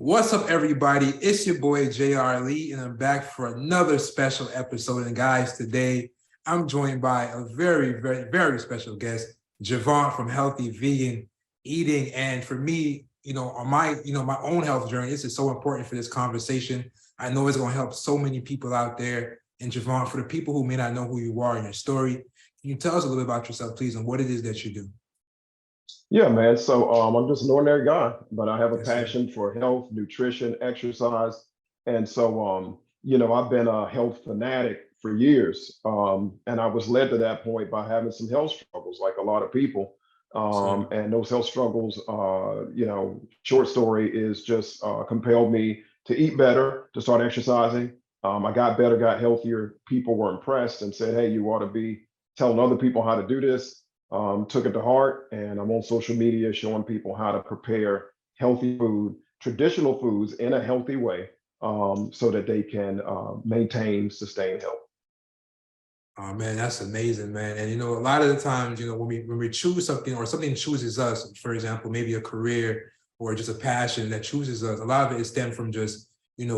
What's up, everybody? It's your boy JR Lee, and I'm back for another special episode. And guys, today I'm joined by a very special guest, Javant from Healthy Vegan Eating. And for me, on my own health journey, this is so important for this conversation. I know it's going to help so many people out there. And Javant, for the people who may not know who you are and your story, can you tell us a little bit about yourself, please, and what it is that you do? Yeah, man. So I'm just an ordinary guy, but I have a Yes, sir. passion for health, nutrition, exercise. And so, I've been a health fanatic for years. And I was led to that point by having some health struggles, like a lot of people. Sir. And those health struggles, short story is just compelled me to eat better, to start exercising. I got better, got healthier. People were impressed and said, hey, you ought to be telling other people how to do this. Took it to heart, and I'm on social media showing people how to prepare healthy food, traditional foods in a healthy way, so that they can maintain, sustain health. Oh man, that's amazing, man. And a lot of the times, when we choose something or something chooses us, for example, maybe a career or just a passion that chooses us, a lot of it is stemmed from just,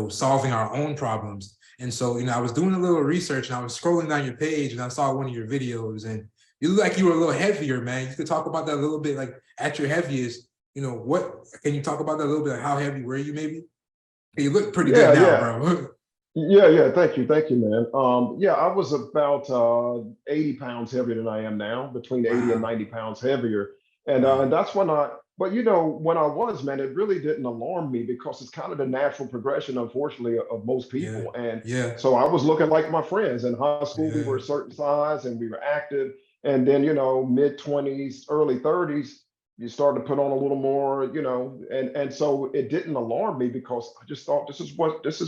solving our own problems. And so, I was doing a little research and I was scrolling down your page and I saw one of your videos and you look like you were a little heavier, man. You could talk about that a little bit, like at your heaviest, what can you talk about that a little bit? Like how heavy were you maybe? You look pretty Yeah, good now, yeah. bro. Yeah. Thank you, man. I was about 80 pounds heavier than I am now, between 80 and Wow. 90 pounds heavier. And Wow. that's but when I was, man, it really didn't alarm me because it's kind of the natural progression, unfortunately, of most Yeah. people. And Yeah. so I was looking like my friends. In high school, we were Yeah. a certain size and we were active. And then, mid 20s, early 30s, you start to put on a little more, and so it didn't alarm me because I just thought this is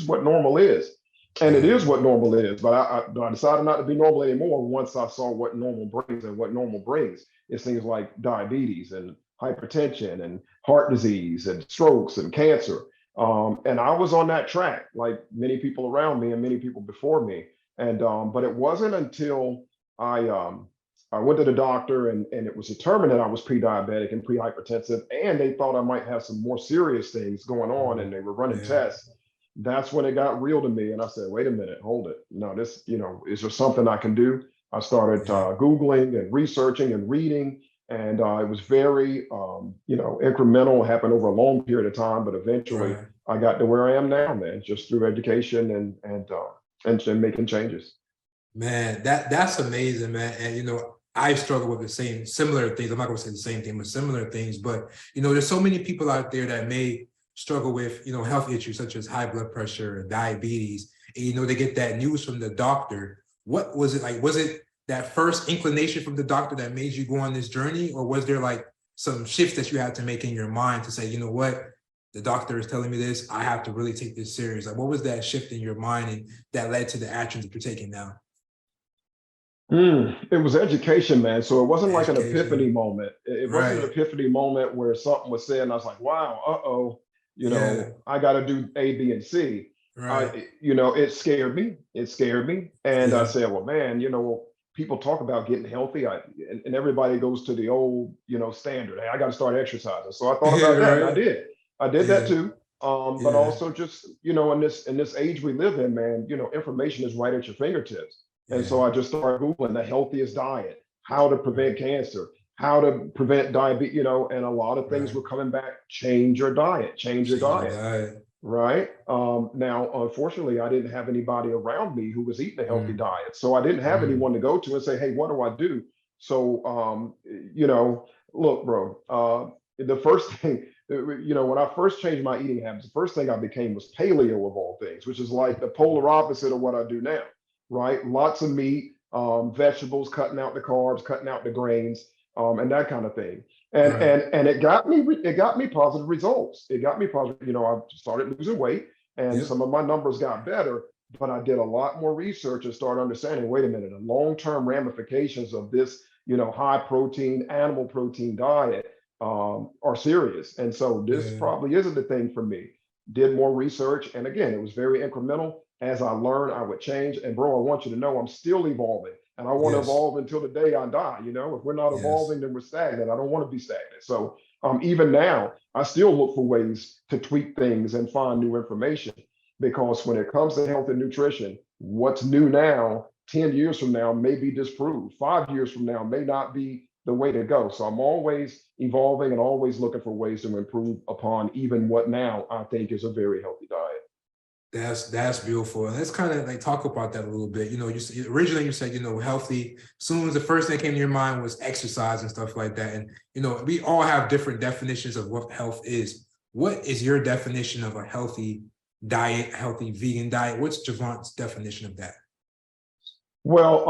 what normal is. And it Yeah. is what normal is, but I decided not to be normal anymore once I saw what normal brings. And what normal brings is things like diabetes and hypertension and heart disease and strokes and cancer. And I was on that track, like many people around me and many people before me. And but it wasn't until I went to the doctor and it was determined that I was pre-diabetic and pre-hypertensive, and they thought I might have some more serious things going on, and they were running Yeah. tests. That's when it got real to me. And I said, wait a minute, hold it. No, is there something I can do? I started Yeah. Googling and researching and reading. And it was very, incremental, happened over a long period of time. But eventually Right. I got to where I am now, man, just through education and making changes. Man, that's amazing, man. And I struggle with the similar things. I'm not gonna say the same thing, but similar things. But there's so many people out there that may struggle with health issues such as high blood pressure and diabetes. And they get that news from the doctor. What was it like? Was it that first inclination from the doctor that made you go on this journey, or was there like some shifts that you had to make in your mind to say, you know what, the doctor is telling me this, I have to really take this serious? Like, what was that shift in your mind and that led to the actions that you're taking now? It was education, man. So it wasn't like an epiphany Education. moment. It wasn't an Right. epiphany moment where something was said and I was like, wow, uh-oh, Yeah. I got to do A, B, and C. Right. It scared me. It scared me. And I Yeah. said, well, man, people talk about getting healthy. And everybody goes to the old, standard. Hey, I got to start exercising. So I thought about that and I Right. did. I did that Yeah. too. But Yeah. also just, in this age we live in, man, information is right at your fingertips. And Yeah. so I just started Googling the healthiest diet, how to Right. prevent cancer, how to prevent diabetes, and a lot of things Right. were coming back. Change your diet, change your Change your diet. diet. Right. Now, unfortunately, I didn't have anybody around me who was eating a healthy Mm. diet. So I didn't have Mm. anyone to go to and say, hey, what do I do? So, look, bro, the first thing, when I first changed my eating habits, the first thing I became was paleo of all things, which is like the polar opposite of what I do now, right? Lots of meat, vegetables, cutting out the carbs, cutting out the grains, and that kind of thing. And Right. and and it got me positive results. It got me positive. I started losing weight, and Yep. some of my numbers got better. But I did a lot more research and started understanding. Wait a minute, the long-term ramifications of this, high protein animal protein diet are serious. And so this Yeah. probably isn't the thing for me. Did more research, and again, it was very incremental. As I learned, I would change. And bro, I want you to know I'm still evolving. And I want to Yes. evolve until the day I die. If we're not Yes. evolving, then we're stagnant. I don't want to be stagnant. So Even now, I still look for ways to tweak things and find new information, because when it comes to health and nutrition, what's new now, 10 years from now may be disproved. 5 years from now may not be the way to go. So I'm always evolving and always looking for ways to improve upon even what now I think is a very healthy diet. That's beautiful. And let's kind of like talk about that a little bit. You know, originally you said, you know, healthy. Soon as the first thing that came to your mind was exercise and stuff like that. And, you know, we all have different definitions of what health is. What is your definition of a healthy diet, healthy vegan diet? What's Javant's definition of that? Well,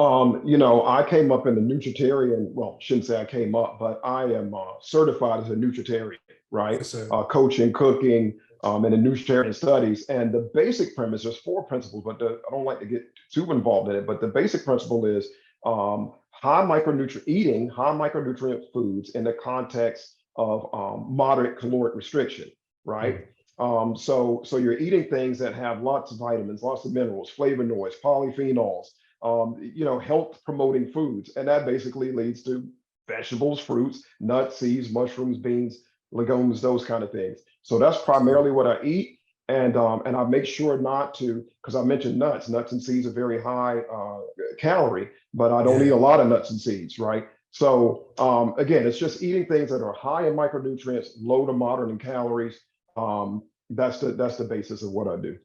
I came up in the Nutritarian, well, shouldn't say I came up, but I am certified as a Nutritarian, right? Yes, sir. Coaching, cooking, and in Nutritarian studies. And the basic premise, there's four principles, but I don't like to get too involved in it. But the basic principle is eating high micronutrient foods in the context of moderate caloric restriction, right? So you're eating things that have lots of vitamins, lots of minerals, flavonoids, polyphenols, health promoting foods. And that basically leads to vegetables, fruits, nuts, seeds, mushrooms, beans, legumes, those kind of things. So that's primarily what I eat. And I make sure not to, because I mentioned nuts. Nuts and seeds are very high calorie, but I don't eat a lot of nuts and seeds, right? So again, it's just eating things that are high in micronutrients, low to moderate in calories. That's the basis of what I do.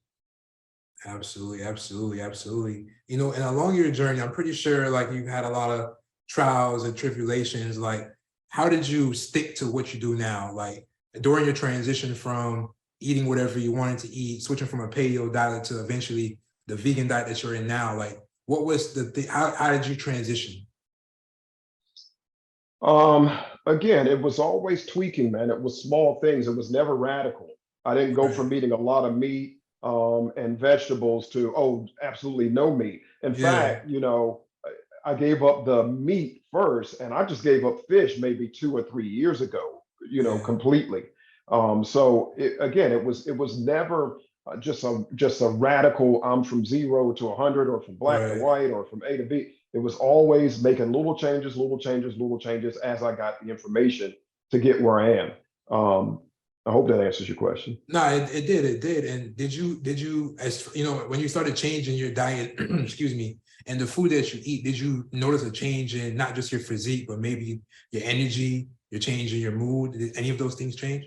Absolutely, absolutely, absolutely. You know, and along your journey, I'm pretty sure like you've had a lot of trials and tribulations. Like, how did you stick to what you do now? Like during your transition from eating whatever you wanted to eat, switching from a paleo diet to eventually the vegan diet that you're in now, like what was the thing? How did you transition? Again, it was always tweaking, man. It was small things. It was never radical. I didn't go Right. from eating a lot of meat and vegetables to, oh, absolutely no meat. In Yeah, fact, I gave up the meat first, and I just gave up fish maybe 2 or 3 years ago, yeah, completely. Again, it was never just a radical. I'm from 0 to 100, or from black to right. white, or from A to B. It was always making little changes, little changes, little changes as I got the information to get where I am. I hope that answers your question. No, it did. And did you, as you know, when you started changing your diet, excuse me, and the food that you eat, did you notice a change in not just your physique, but maybe your energy, your change in your mood? Did any of those things change?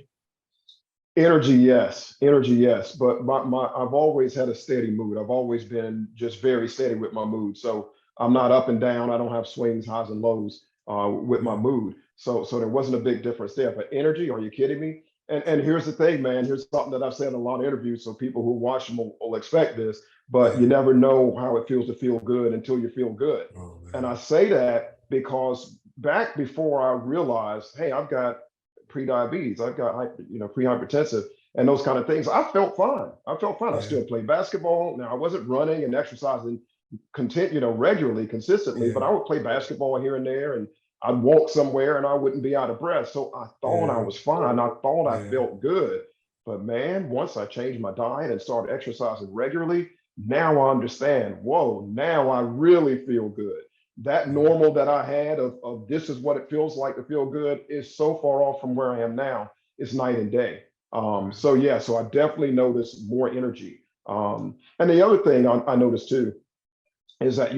Energy, yes. But I've always had a steady mood. I've always been just very steady with my mood. So I'm not up and down. I don't have swings, highs and lows with my Yeah, mood. So there wasn't a big difference there. But energy, are you kidding me? And here's the thing, man. Here's something that I've said in a lot of interviews, so people who watch them will expect this. But yeah. you never know how it feels to feel good until you feel good. Oh And I man. say that because back before I realized, hey, I've got pre-diabetes, I've got pre-hypertensive, and those kind of things. I felt fine. I felt fine. I Yeah, still played basketball. Now I wasn't running and exercising regularly, consistently, but yeah, I would play basketball here and there, and I'd walk somewhere and I wouldn't be out of breath. So I thought I yeah, was fine. I thought I yeah. felt good. But man, once I changed my diet and started exercising regularly, now I understand, whoa, now I really feel good. That Yeah. normal that I had of this is what it feels like to feel good is so far off from where I am now. It's night and day. Right. So I definitely noticed more energy. And the other thing I noticed too is that,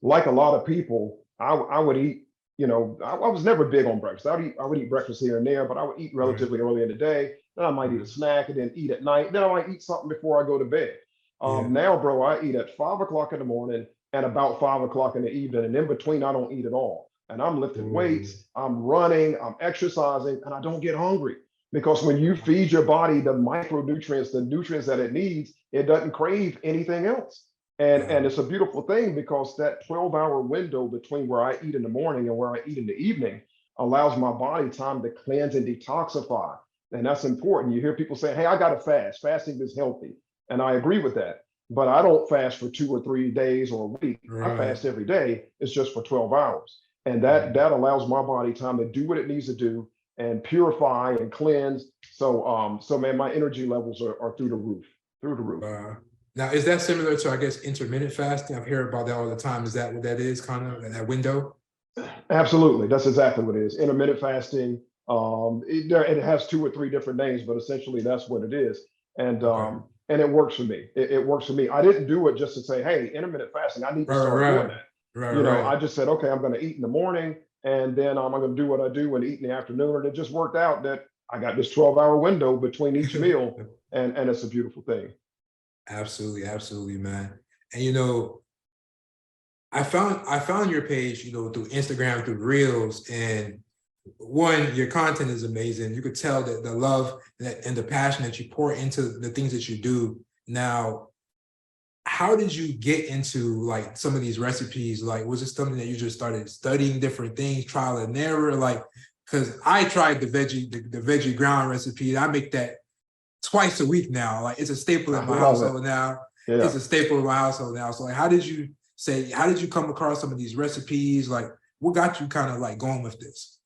like a lot of people, I would eat, I was never big on breakfast. I would eat breakfast here and there, but I would eat Right. relatively early in the day. Then I might eat a Right. snack and then eat at night. Then I might eat something before I go to bed. Yeah. Now, bro, I eat at 5 o'clock in the morning and about 5 o'clock in the evening. And in between, I don't eat at all. And I'm lifting Ooh. weights, I'm running, I'm exercising, and I don't get hungry. Because when you feed your body the micronutrients, the nutrients that it needs, it doesn't crave anything else. And Wow. it's a beautiful thing because that 12-hour window between where I eat in the morning and where I eat in the evening allows my body time to cleanse and detoxify. And that's important. You hear people say, hey, I got to fast. Fasting is healthy. And I agree with that. But I don't fast for 2 or 3 days or a week. I Right. fast every day. It's just for 12 hours. And that Right. that allows my body time to do what it needs to do and purify and cleanse. So man, my energy levels are through the roof, through the roof. Now, is that similar to, I guess, intermittent fasting? I've heard about that all the time. Is that what that is, kind of that window? Absolutely. That's exactly what it is. Intermittent fasting. It has 2 or 3 different names, but essentially that's what it is. And Okay. and it works for me. It works for me. I didn't do it just to say, hey, intermittent fasting, I need to Right, start doing right, that. right, right. I just said, okay, I'm going to eat in the morning, and then I'm going to do what I do and eat in the afternoon. And it just worked out that I got this 12-hour window between each meal, and it's a beautiful thing. Absolutely, absolutely, man. And I found your page, through Instagram, through Reels, and one, your content is amazing. You could tell that the love and the passion that you pour into the things that you do. Now, how did you get into like some of these recipes? Like, was it something that you just started studying different things, trial and error? Like, because I tried the veggie ground recipe. I make that twice a week now. Like, it's a staple in I my love it. household now. Yeah. It's a staple in my household now. So like, how did you come across some of these recipes? Like, what got you kind of like going with this?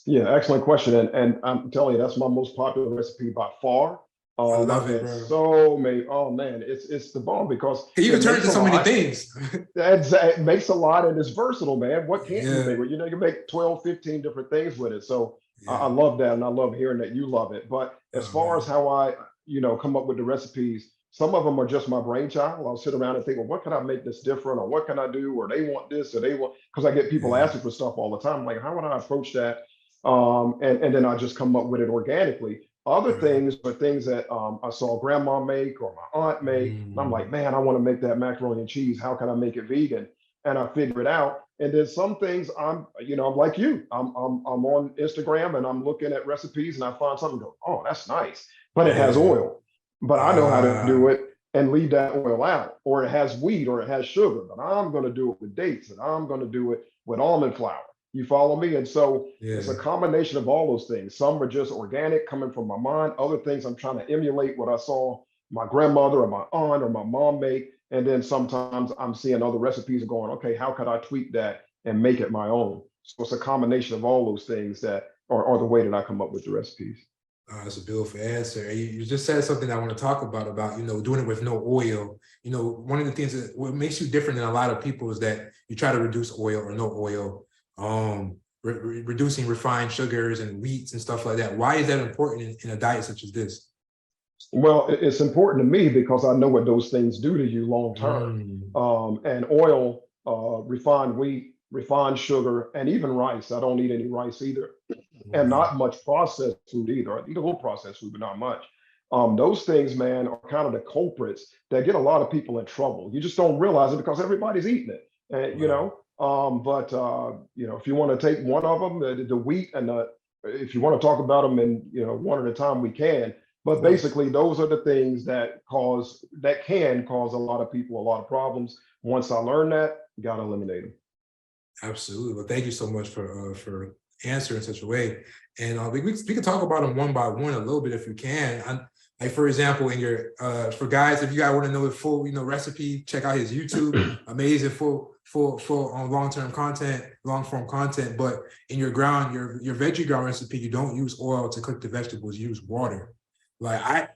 Yeah, excellent question. And I'm telling you, that's my most popular recipe by far. I I've love it, had bro. so many. Oh man, it's the bomb because You can it turn makes into a so many lot. things. It makes a lot and it's versatile, man. What can't you Yeah, make? Well, you can make 12, 15 different things with it. So I yeah. love that, and I love hearing that you love it. But as Oh far as man. how I, come up with the recipes, some of them are just my brainchild. I'll sit around and think, well, what can I make this different, or what can I do, or they want this, or they want, because I get people Yeah. asking for stuff all the time. I'm like, how would I approach that? And then I just come up with it organically. Other Right. things are things that I saw grandma make or my aunt make. And I'm like, Mm, man, I want to make that macaroni and cheese. How can I make it vegan? And I figure it out. And then some things I'm like you. I'm on Instagram and I'm looking at recipes and I find something and go, oh, that's nice. But it has yeah. oil. But I know how to do Ah, it and leave that oil out. Or it has wheat or it has sugar. But I'm going to do it with dates and I'm going to do it with almond flour. You follow me? And so it's yeah. a combination of all those things. Some are just organic, coming from my mind. Other things I'm trying to emulate what I saw my grandmother or my aunt or my mom make. And then sometimes I'm seeing other recipes and going, okay, how could I tweak that and make it my own? So it's a combination of all those things that are the way that I come up with the recipes. That's a beautiful answer. And you just said something I want to talk about, doing it with no oil. One of the things that what makes you different than a lot of people is that you try to reduce oil or no oil, reducing refined sugars and wheats and stuff like that. Why is that important in a diet such as this? Well, it's important to me because I know what those things do to you long term. Mm, And oil, refined wheat, refined sugar, and even rice. I don't eat any rice either, and okay. not much processed food either. I eat a little processed food, but not much. Those things, man, are kind of the culprits that get a lot of people in trouble. You just don't realize it because everybody's eating it, and Wow. But if you want to take one of them, the wheat, and if you want to talk about them in one at a time, we can. Of But course. basically, those are the things that can cause a lot of people a lot of problems. Once I learned that, got to eliminate them. Absolutely. Well, thank you so much for answering in such a way. And we can talk about them one by one a little bit if you can. Like for example, in your for guys, if you guys want to know the full recipe, check out his YouTube. Amazing full on long-term content, long-form content. But in your veggie ground recipe, you don't use oil to cook the vegetables. You use water,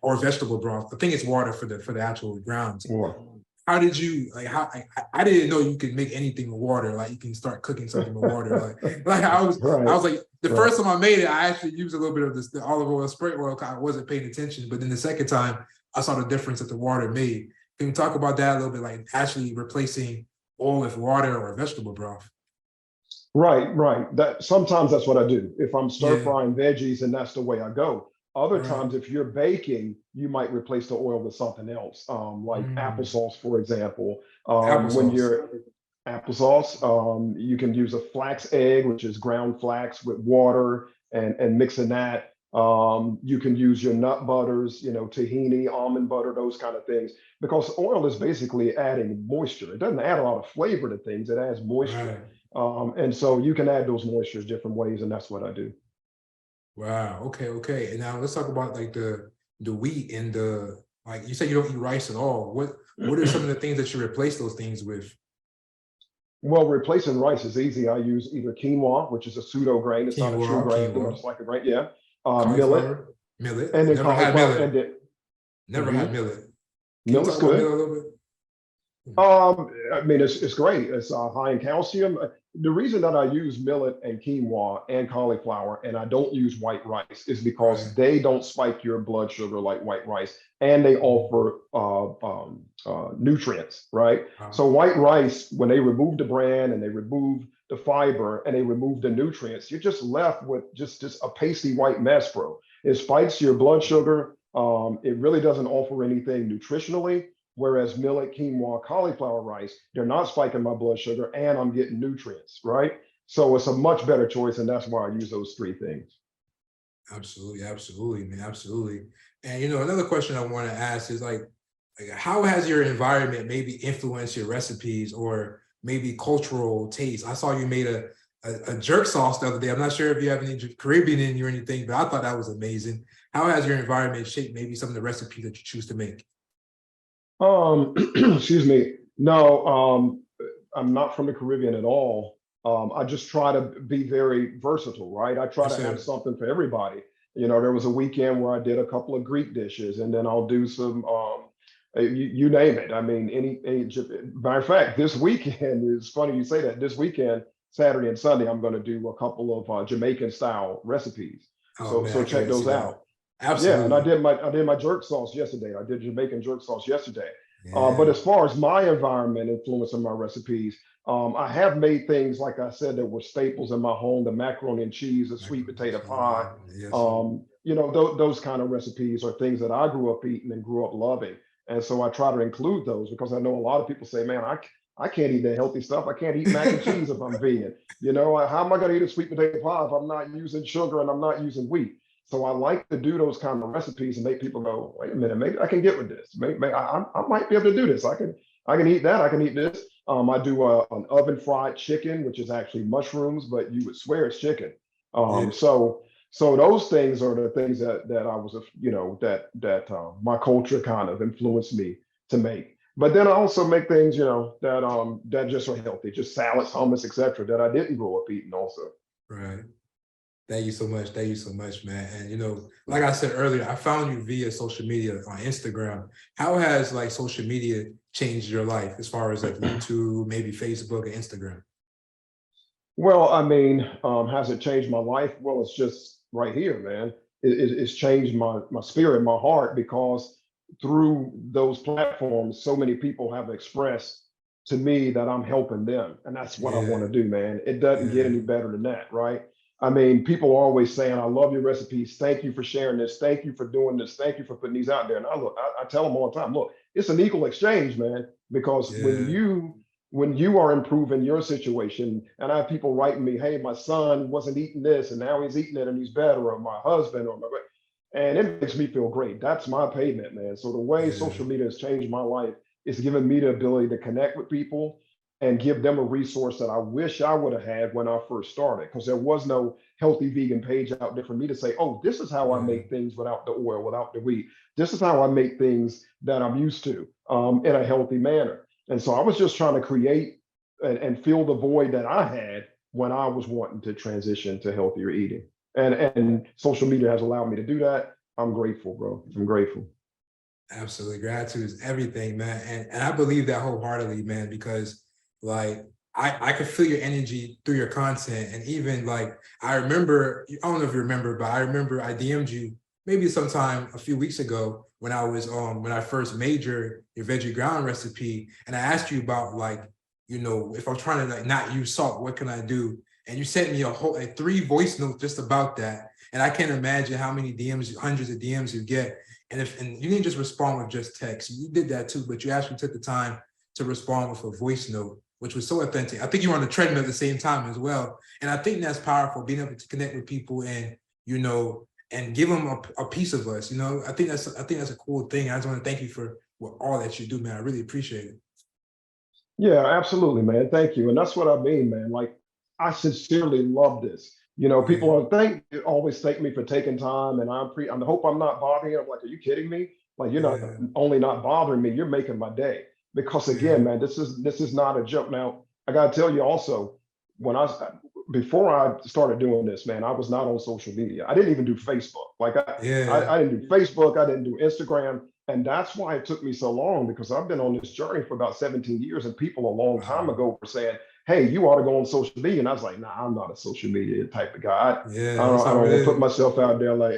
or vegetable broth. I think it's water for the actual grounds. Or How did you like how I didn't know you could make anything with water, like you can start cooking something with water, like I right, was like the right. first time I made it I actually used a little bit of this the olive oil spray oil. I wasn't paying attention, but then the second time I saw the difference that the water made. Can you talk about that a little bit, like actually replacing oil with water or vegetable broth? Right, right. That sometimes that's what I do. If I'm stir Yeah. frying veggies, and that's the way I go. Other Right. times, if you're baking, you might replace the oil with something else, like Mm. applesauce, for example. When Applesauce. you're applesauce, you can use a flax egg, which is ground flax with water, and mixing that. You can use your nut butters, tahini, almond butter, those kind of things, because oil is basically adding moisture. It doesn't add a lot of flavor to things; it adds moisture. Right. And so you can add those moistures different ways, and that's what I do. Wow. Okay. Okay. And now let's talk about like the wheat and the like. You said you don't eat rice at all. What are some of the things that you replace those things with? Well, replacing rice is easy. I use either quinoa, which is a pseudo grain. It's not a true grain, but Quinoa, it's like a grain. Yeah. Millet, cauliflower, millet. and then Never had cauliflower, and millet. then Never mhm, had millet. Can you millet's talk about good. millet a little bit? I mean, it's great. It's high in calcium. The reason that I use millet and quinoa and cauliflower and I don't use white rice is because Right. they don't spike your blood sugar like white rice, and they offer nutrients, right? So white rice, when they remove the bran and they remove the fiber and they remove the nutrients, you're just left with just a pasty white mess, bro. It spikes your blood sugar. It really doesn't offer anything nutritionally. Whereas millet, quinoa, cauliflower rice, they're not spiking my blood sugar and I'm getting nutrients, right? So it's a much better choice. And that's why I use those three things. Absolutely, absolutely, man, absolutely. And another question I want to ask is like how has your environment maybe influenced your recipes or maybe cultural taste? I saw you made a jerk sauce the other day. I'm not sure if you have any Caribbean in you or anything, but I thought that was amazing. How has your environment shaped maybe some of the recipes that you choose to make? Excuse me. No, I'm not from the Caribbean at all. I just try to be very versatile, right? I try Yes, to have sir. something for everybody. There was a weekend where I did a couple of Greek dishes, and then I'll do some, you name it. I mean, matter of fact, this weekend is funny you say that. This weekend, Saturday and Sunday, I'm going to do a couple of Jamaican style recipes. Oh So man, I can't check wait to see those that. out. Yeah, and Absolutely. I did my jerk sauce yesterday. I did Jamaican jerk sauce yesterday. But Yeah. as far as my environment influencing my recipes, I have made things like I said that were staples in my home: the macaroni and cheese, the sweet Macaroni and potato pie. cheese. Yes, sir. Those kind of recipes are things that I grew up eating and grew up loving, and so I try to include those because I know a lot of people say, "Man, I can't eat that healthy stuff. I can't eat mac and cheese if I'm vegan. How am I going to eat a sweet potato pie if I'm not using sugar and I'm not using wheat?" So I like to do those kind of recipes and make people go, wait a minute, maybe I can get with this. Maybe I might be able to do this. I can eat that. I can eat this. I do an oven fried chicken, which is actually mushrooms, but you would swear it's chicken. Yeah. So those things are the things that I was, my culture kind of influenced me to make. But then I also make things, that just are healthy, just salads, hummus, etc., that I didn't grow up eating also. Right. Thank you so much. Thank you so much, man. And like I said earlier, I found you via social media on Instagram. How has like social media changed your life as far as like YouTube, maybe Facebook and Instagram? Well, I mean, has it changed my life? Well, it's just right here, man. It's changed my spirit, my heart, because through those platforms, so many people have expressed to me that I'm helping them, and that's what I want Yeah, to do, man. It doesn't get yeah, any better than that, right? I mean, people are always saying, "I love your recipes. Thank you for sharing this. Thank you for doing this. Thank you for putting these out there." And I tell them all the time, look, it's an equal exchange, man, because yeah, when you are improving your situation, and I have people writing me, hey, my son wasn't eating this and now he's eating it and he's better, or my husband, and it makes me feel great. That's my payment, man. So the way yeah, social media has changed my life is giving me the ability to connect with people and give them a resource that I wish I would have had when I first started, because there was no healthy vegan page out there for me to say, oh, this is how I yeah. make things without the oil, without the wheat. This is how I make things that I'm used to, in a healthy manner. And so I was just trying to create and fill the void that I had when I was wanting to transition to healthier eating. And social media has allowed me to do that. I'm grateful, bro. I'm grateful. Absolutely. Gratitude is everything, man. And I believe that wholeheartedly, man, because like I could feel your energy through your content. And even like I remember, I don't know if you remember, but I remember I DM'd you maybe sometime a few weeks ago when I first made your veggie ground recipe. And I asked you about like, if I'm trying to like not use salt, what can I do? And you sent me a whole like 3 voice notes just about that. And I can't imagine how many DMs, hundreds of DMs you get and you didn't just respond with just text, you did that too, but you actually took the time to respond with a voice note, which was so authentic. I think you were on the treadmill at the same time as well. And I think that's powerful, being able to connect with people and give them a piece of us. I think that's a cool thing. I just want to thank you for all that you do, man. I really appreciate it. Yeah, absolutely, man. Thank you. And that's what I mean, man. Like, I sincerely love this. People Yeah, always thank me for taking time, and I hope I'm not bothering you. I'm like, are you kidding me? Like, you're not yeah, only not bothering me, you're making my day. Because yeah, again, man, this is not a joke. Now, I gotta tell you also, when I before I started doing this, man, I was not on social media. I didn't even do Facebook. Like I yeah, didn't do Facebook, I didn't do Instagram. And that's why it took me so long, because I've been on this journey for about 17 years, and people a long time Wow. ago were saying, hey, you ought to go on social media. And I was like, nah, I'm not a social media type of guy. Yeah, that's I how don't it want to put is. myself out there like,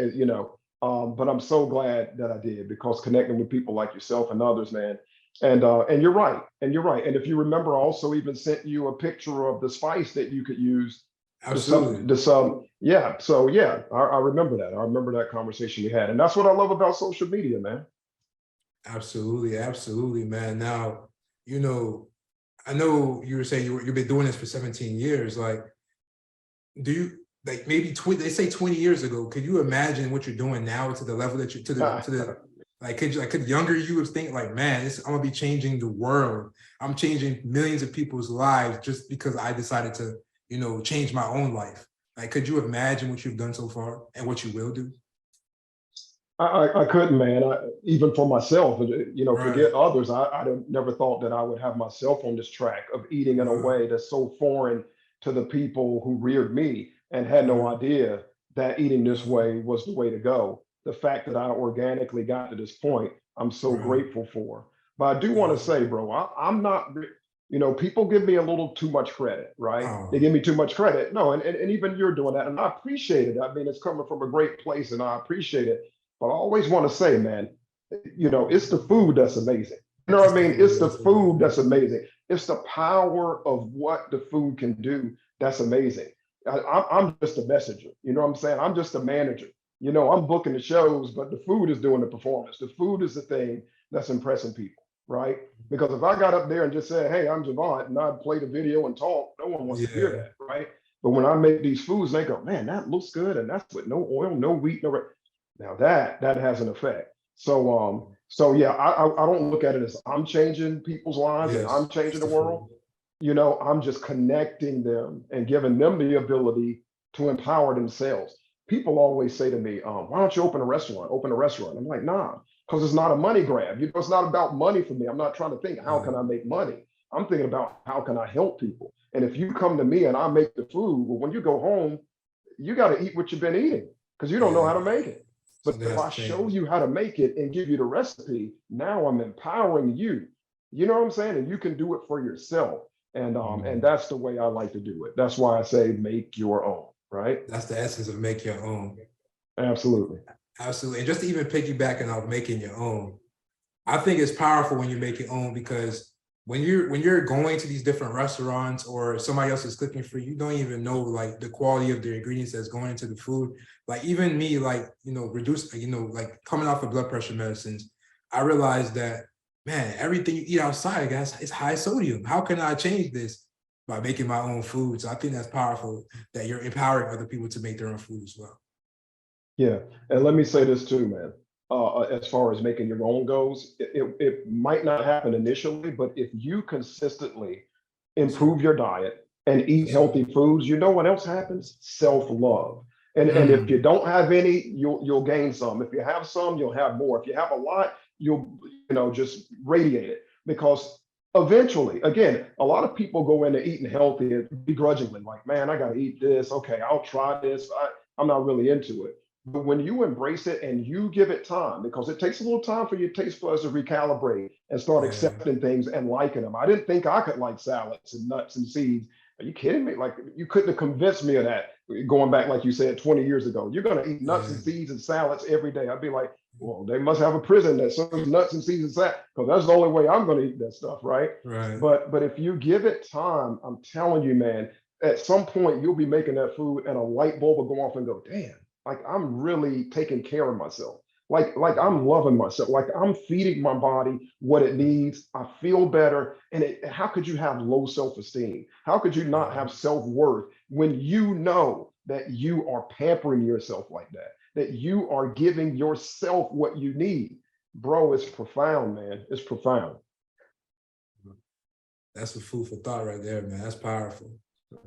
but I'm so glad that I did, because connecting with people like yourself and others, man. And you're right. And you're right. And if you remember, I also even sent you a picture of the spice that you could use Absolutely. to some, yeah. So yeah, I remember that. I remember that conversation we had. And that's what I love about social media, man. Absolutely. Absolutely, man. Now, you know, I know you were saying you've been doing this for 17 years. Like, do you like maybe they say 20 years ago, could you imagine what you're doing now to the level that you're to the like could younger you have think like, man, I'm gonna be changing the world. I'm changing millions of people's lives just because I decided to, change my own life. Like, could you imagine what you've done so far and what you will do? I couldn't, man. Even for myself, Right. forget others. Never thought that I would have myself on this track of eating in a Wow. way that's so foreign to the people who reared me, and had no Right. idea that eating this Right. way was the way to go. The fact that I organically got to this point, I'm so Right. grateful for. But I do want to Right. say, bro, I'm not, people give me a little too much credit, right? They Oh, give me too much credit. No, and even you're doing that. And I appreciate it. I mean, it's coming from a great place, and I appreciate it. But I always want to say, man, it's the food that's amazing. You know what it's I the mean? food. It's the That's food amazing. that's amazing. It's the power of what the food can do that's amazing. I'm just a messenger. You know what I'm saying? I'm just a manager. I'm booking the shows, but the food is doing the performance. The food is the thing that's impressing people, right? Because if I got up there and just said, hey, I'm Javant, and I'd play the video and talk, no one wants to hear Yeah. that, right? But when I make these foods, they go, man, that looks good. And that's with no oil, no wheat, no. Now that has an effect. So yeah, I don't look at it as I'm changing people's lives and Yes. I'm changing It's the the world. food. I'm just connecting them and giving them the ability to empower themselves. People always say to me, why don't you open a restaurant? Open a restaurant. I'm like, nah, because it's not a money grab. It's not about money for me. I'm not trying to think, how Yeah. can I make money? I'm thinking about, how can I help people? And if you come to me and I make the food, well, when you go home, you got to eat what you've been eating, because you don't know Yeah. how to make it. But Something if has I to show change. you how to make it and give you the recipe, now I'm empowering you. You know what I'm saying? And you can do it for yourself. And Mhm. that's the way I like to do it. That's why I say make your own, right? That's the essence of make your own. Absolutely. Absolutely. And just to even piggybacking off making your own, I think it's powerful when you make your own because when you're going to these different restaurants or somebody else is cooking for you, you don't even know like the quality of the ingredients that's going into the food. Like even me, like reduce, like coming off of blood pressure medicines, I realized that man, everything you eat outside, guys, is high sodium. How can I change this by making my own food? So I think that's powerful that you're empowering other people to make their own food as well. Yeah. And let me say this too, man. As far as making your own goes, it might not happen initially, but if you consistently Yes, sir. improve your diet and eat Yes, sir. healthy foods, you know what else happens? Self-love. And if you Mm, don't have any, you'll gain some. If you have some, you'll have more. If you have a lot, you'll just radiate it. Because eventually, again, a lot of people go into eating healthy begrudgingly, like, man, I gotta eat this. Okay, I'll try this. I'm not really into it. But when you embrace it and you give it time, because it takes a little time for your taste buds to recalibrate and start yeah. accepting things and liking them. I didn't think I could like salads and nuts and seeds. Are you kidding me? Like, you couldn't have convinced me of that going back, like you said, 20 years ago. You're going to eat nuts and Yeah. seeds and salads every day. I'd be like, well, they must have a prison that serves nuts and seeds and salad, because that's the only way I'm going to eat that stuff, right? Right. But if you give it time, I'm telling you, man, at some point you'll be making that food and a light bulb will go off and go, damn, like I'm really taking care of myself. Like I'm loving myself. Like I'm feeding my body what it needs. I feel better. And how could you have low self-esteem? How could you not Yeah. have self-worth when you know that you are pampering yourself like that? That you are giving yourself what you need. Bro, it's profound, man. It's profound. That's a food for thought right there, man. That's powerful.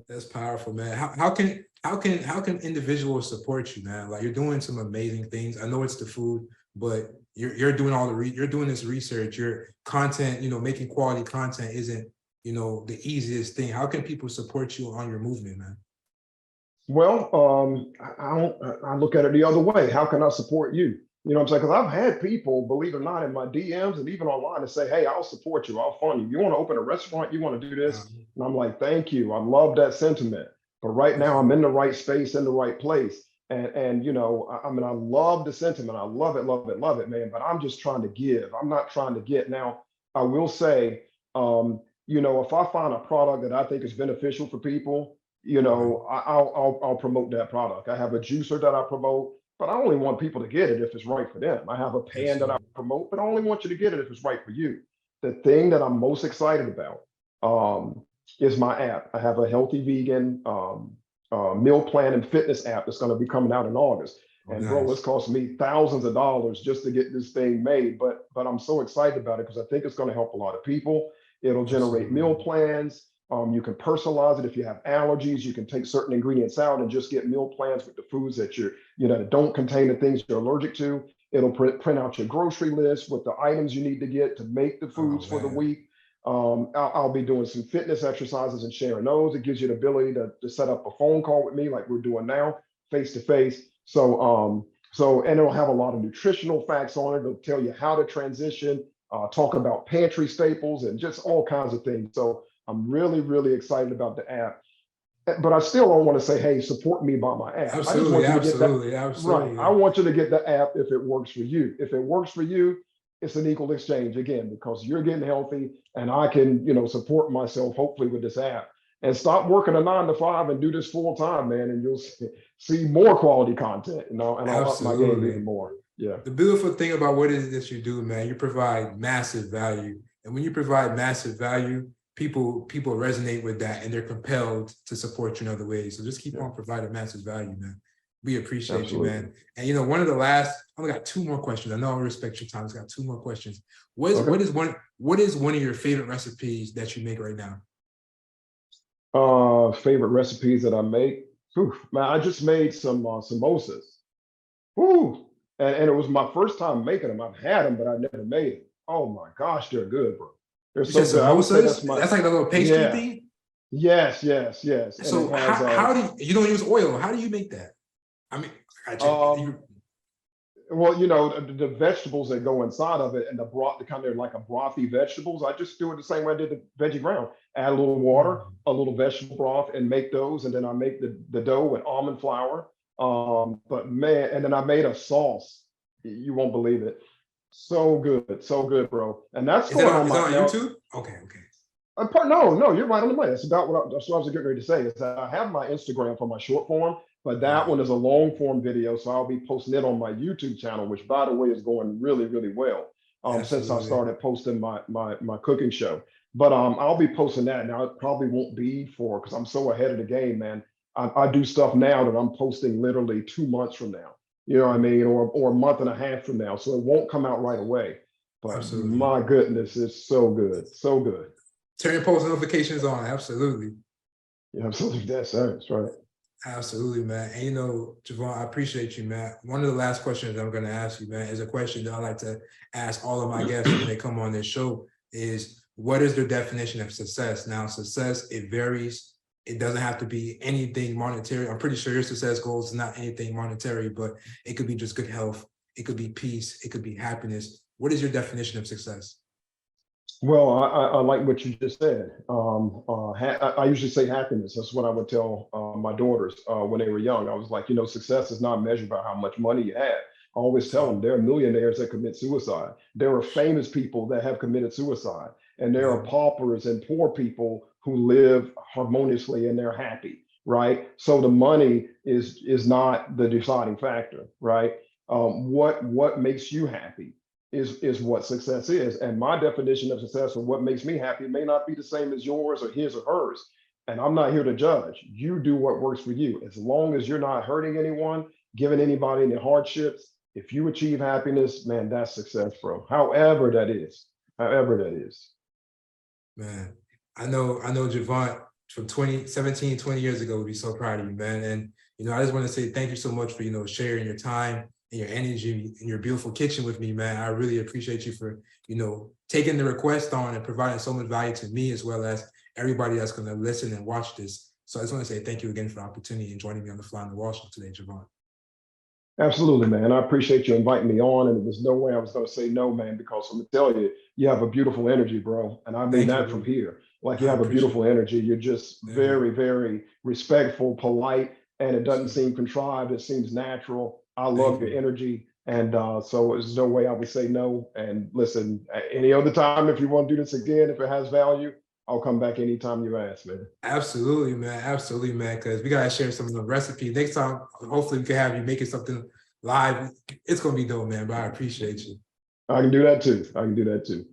That's powerful, man. How can individuals support you, man? Like you're doing some amazing things. I know it's the food, but you're doing you're doing this research. Your content, making quality content isn't, the easiest thing. How can people support you on your movement, man? Well, I look at it the other way. How can I support you? You know what I'm saying? Because I've had people, believe it or not, in my DMs and even online to say, hey, I'll support you. I'll fund you. You want to open a restaurant? You want to do this? And I'm like, thank you. I love that sentiment. But right now I'm in the right space, in the right place. And you know, I mean, I love the sentiment. I love it, man. But I'm just trying to give. I'm not trying to get. Now, I will say, you know, if I find a product that I think is beneficial for people, you Right. know, I'll promote that product. I have a juicer that I promote, but I only want people to get it if it's right for them. I have a pan that I Absolutely. promote, but I only want you to get it if it's right for you. The thing that I'm most excited about is my app. I have a healthy vegan meal plan and fitness app that's going to be coming out in August. Oh, And bro, it's nice. cost me thousands of dollars just to get this thing made, but I'm so excited about it because I think it's going to help a lot of people. It'll generate meal Absolutely. plans. You can personalize it if you have allergies. You can take certain ingredients out and just get meal plans with the foods that you know, that don't contain the things you're allergic to. It'll print out your grocery list with the items you need to get to make the Oh foods for the man. week. I'll be doing some fitness exercises and sharing those. It gives you the ability to set up a phone call with me like we're doing now, face to face. And it'll have a lot of nutritional facts on it. It'll tell you how to transition, talk about pantry staples and just all kinds of things. So I'm really, really excited about the app. But I still don't want to say, hey, support me by my app. I just Absolutely. want you to get that Absolutely. right. I Absolutely. want you to get the app if it works for you. If it works for you, it's an equal exchange again, because you're getting healthy and I can, you know, support myself hopefully with this app and stop working a 9 to 5 and do this full time, man. And you'll see more quality content, you know, and I'll up my game even Absolutely. more. Yeah. The beautiful thing about what it is that you do, man, you provide massive value. And when you provide massive value, people resonate with that and they're compelled to support you in other ways. So just keep Yeah. on providing massive value, man. We appreciate you, Absolutely. man. And you know, one of the last, I only got two more questions. I know I respect your time. I've got two more questions. What is Okay. what is one of your favorite recipes that you make right now? Favorite recipes that I make. Whew, man, I just made some samosas. Woo! And it was my first time making them. I've had them, but I never made them. Oh my gosh, they're good, bro. They're You said so good. I would say samosas? that's my, That's like the little pastry yeah. thing. Yes. And it So has how do you don't use oil? How do you make that? I mean, I got you. um well, you know, the vegetables that go inside of it and the broth, the kind of like a brothy vegetables. I just do it the same way I did the veggie ground. Add a little water, Mm. a little vegetable broth, and make those. And then I make the dough with almond flour. But man, and then I made a sauce. You won't believe it. So good, bro. And that's going on Is that my on now. YouTube? Okay, okay. No, you're right on the money. That's what I was getting ready to say. Is that I have my Instagram for my short form, but that Right. one is a long form video, so I'll be posting it on my YouTube channel, which by the way is going really, really well. Since I Absolutely. started posting my cooking show, but I'll be posting that now. It probably won't be for because I'm so ahead of the game, man. I do stuff now that I'm posting literally 2 months from now. You know what I mean, or a month and a half from now, so it won't come out right away. But Absolutely. my goodness, it's so good, so good. Turn your post notifications on. Absolutely. Yeah, absolutely. That's right. Absolutely, man. And you know, Javon, I appreciate you, man. One of the last questions I'm going to ask you, man, is a question that I like to ask all of my guests when they come on this show is what is their definition of success? Now, success, it varies. It doesn't have to be anything monetary. I'm pretty sure your success goals is not anything monetary, but it could be just good health. It could be peace. It could be happiness. What is your definition of success? Well, I like what you just said. I usually say happiness. That's what I would tell my daughters when they were young. I was like, you know, success is not measured by how much money you have. I always tell them there are millionaires that commit suicide. There are famous people that have committed suicide, and there are Yeah, paupers and poor people who live harmoniously and they're happy, right? So the money is not the deciding factor, right? What makes you happy? Is what success is. And my definition of success or what makes me happy may not be the same as yours or his or hers. And I'm not here to judge. You do what works for you. As long as you're not hurting anyone, giving anybody any hardships, if you achieve happiness, man, that's success, bro. However that is. However that is. man. I know Javant from 20 years ago would be so proud of you, man. And you know, I just want to say thank you so much for, you know, sharing your time and your energy in your beautiful kitchen with me, man. I really appreciate you for, you know, taking the request on and providing so much value to me as well as everybody that's going to listen and watch this. So I just want to say thank you again for the opportunity and joining me on the Fly on the Wall show today, Javant. Absolutely, man. I appreciate you inviting me on, and there's no way I was going to say no, man, because I'm gonna tell you, you have a beautiful energy, bro, and I mean Thank you, that from bro. here. Like you I have a appreciate beautiful it. energy. You're just Yeah, man. very, very respectful, polite, and it doesn't Sure. seem contrived. It seems natural. I Thank love your you. energy, and so there's no way I would say no. And listen, any other time if you want to do this again, if it has value, I'll come back anytime you ask, man. Absolutely, man. Absolutely, man. Because we gotta share some of the recipes next time. Hopefully, we can have you making something live. It's gonna be dope, man. But I appreciate you. I can do that too. I can do that too.